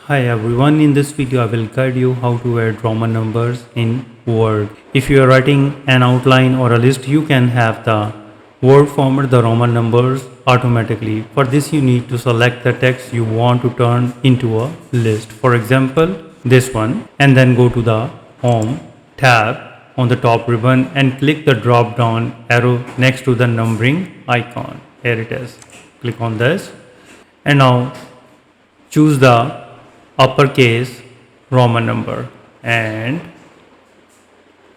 Hi everyone, in this video I will guide you how to add Roman numbers in Word. If you are writing an outline or a list, you can have the Word format the Roman numbers automatically. For this you need to select the text you want to turn into a list. For example, this one, and then go to the Home tab on the top ribbon and click the drop down arrow next to the numbering icon. Here it is. Click on this and now choose the uppercase Roman number and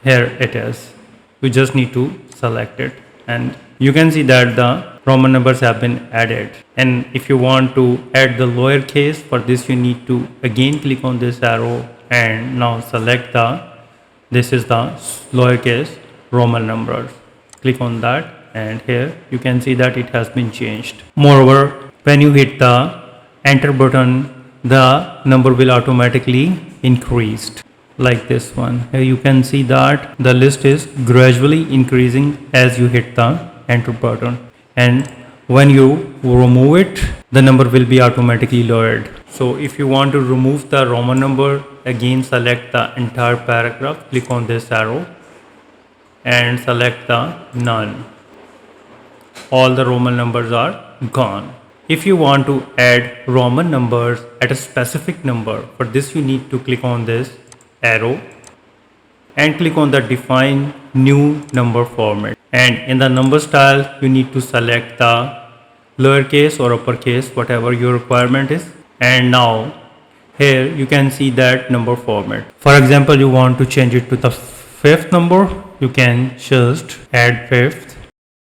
here it is. You just need to select it and you can see that the Roman numbers have been added. And if you want to add the lowercase, for this you need to again click on this arrow and now select this is the lowercase Roman numbers. Click on that and here you can see that it has been changed. Moreover, when you hit the enter button, the number will automatically increase like this one. Here you can see that the list is gradually increasing as you hit the enter button, and when you remove it the number will be automatically lowered. So if you want to remove the Roman number, again select the entire paragraph, click on this arrow and select the none. All the Roman numbers are gone. If you want to add Roman numbers at a specific number, for this you need to click on this arrow and click on the define new number format, and in the number style you need to select the lowercase or uppercase, whatever your requirement is. And now here you can see that number format. For example, you want to change it to the fifth number, you can just add fifth.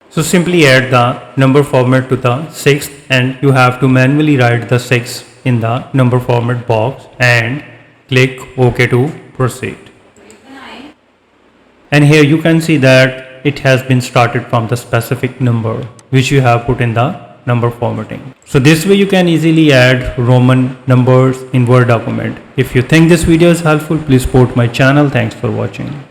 So simply add the number format to the sixth, and you have to manually write the 6 in the number format box and click OK to proceed. And here you can see that it has been started from the specific number which you have put in the number formatting. So this way you can easily add Roman numbers in Word document. If you think this video is helpful, please support my channel. Thanks for watching.